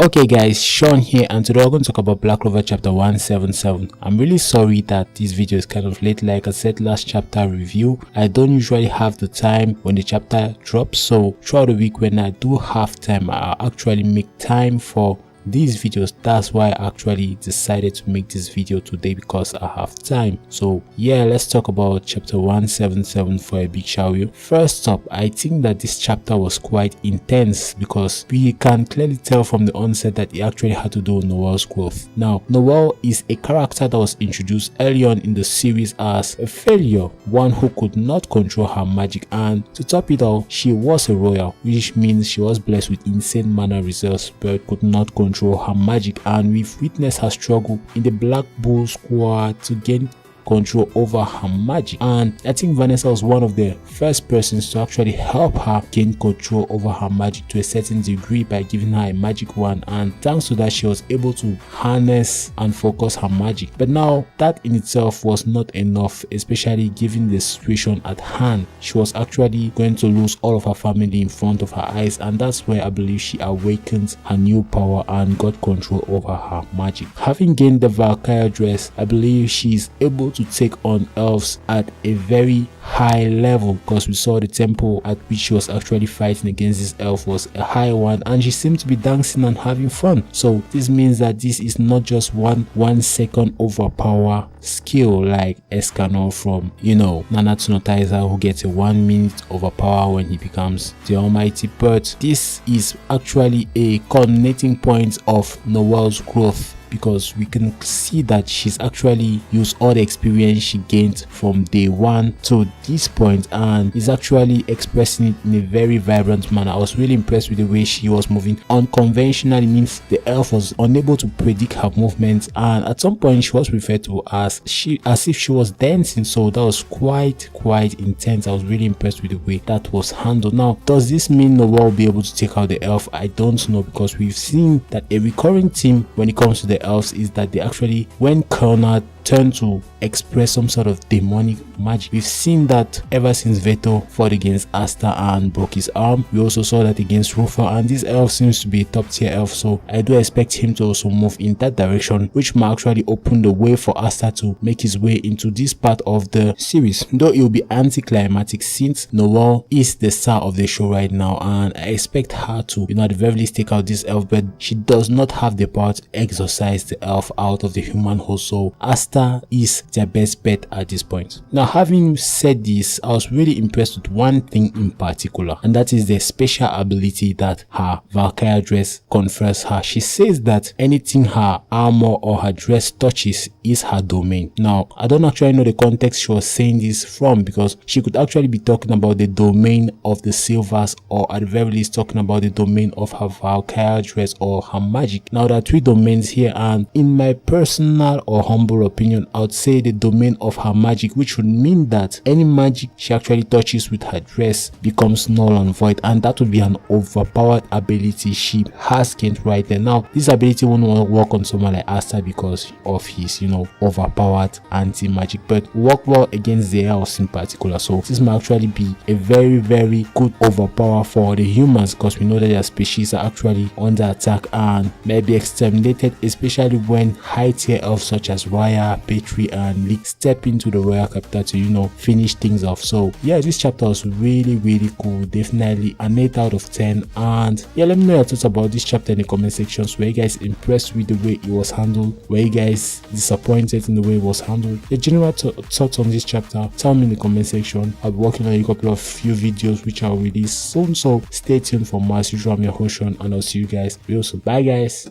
Okay guys, Sean here, and today we're going to talk about Black Clover chapter 177. I'm really sorry that this video is kind of late. Like I said last chapter review, I don't usually have the time when the chapter drops, so throughout the week when I do have time, I actually make time for these videos. That's why I actually decided to make this video today, because I have time. So yeah, let's talk about chapter 177 for a bit, shall we? First up, I think that this chapter was quite intense because we can clearly tell from the onset that it actually had to do with Noel's growth. Now, Noel is a character that was introduced early on in the series as a failure, one who could not control her magic, and to top it all, she was a royal, which means she was blessed with insane mana reserves but could not control her magic, and we've witnessed her struggle in the Black Bull squad to gain control over her magic, and I think Vanessa was one of the first persons to actually help her gain control over her magic to a certain degree by giving her a magic wand, and thanks to that she was able to harness and focus her magic. But now that in itself was not enough, especially given the situation at hand. She was actually going to lose all of her family in front of her eyes, and that's where I believe she awakened her new power and got control over her magic. Having gained the Valkyrie dress, I believe she's able to take on elves at a very high level, because we saw the tempo at which she was actually fighting against this elf was a high one, and she seemed to be dancing and having fun. So this means that this is not just one second overpower skill like Escanor from Nanatsu no Taizai, who gets a 1 minute overpower when he becomes the Almighty, but this is actually a culminating point of Noel's growth, because we can see that she's actually used all the experience she gained from day one to this point and is actually expressing it in a very vibrant manner. I was really impressed with the way she was moving. Unconventionally means the elf was unable to predict her movements, and at some point she was referred to as if she was dancing, so that was quite intense. I was really impressed with the way that was handled. Now, does this mean Noel will be able to take out the elf? I don't know, because we've seen that a recurring theme when it comes to the elves is that they actually, when cornered, turn to express some sort of demonic magic. We've seen that ever since Veto fought against Asta and broke his arm. We also saw that against Rufa, and this elf seems to be a top tier elf, so I do expect him to also move in that direction, which might actually open the way for Asta to make his way into this part of the series, though it will be anticlimactic since Noel is the star of the show right now, and I expect her to at the very least take out this elf, but she does not have the power to exorcise the elf out of the human host, so Asta is their best bet at this point. Now, having said this, I was really impressed with one thing in particular, and that is the special ability that her Valkyrie dress confers her. She says that anything her armor or her dress touches is her domain. Now, I don't actually know the context she was saying this from, because she could actually be talking about the domain of the Silvers, or at the very least talking about the domain of her Valkyrie dress or her magic. Now, there are three domains here, and in my personal or humble opinion, I would say the domain of her magic, which would mean that any magic she actually touches with her dress becomes null and void, and that would be an overpowered ability she has gained right there. Now, this ability won't work on someone like Asta because of his overpowered anti-magic, but work well against the elves in particular. So this might actually be a very good overpower for the humans, because we know that their species are actually under attack and may be exterminated, especially when high tier elves such as Raya, Petri and Lee step into the royal capital to finish things off. So yeah, this chapter was really cool, definitely an 8 out of 10. And yeah, let me know your thoughts about this chapter in the comment sections. Were you guys impressed with the way it was handled? Were you guys disappointed in the way it was handled? The general thoughts on this chapter, tell me in the comment section. I'll be working on a couple of few videos which I'll release soon, so stay tuned for more. As usual, I'm your host Sean, and I'll see you guys real soon. Bye guys.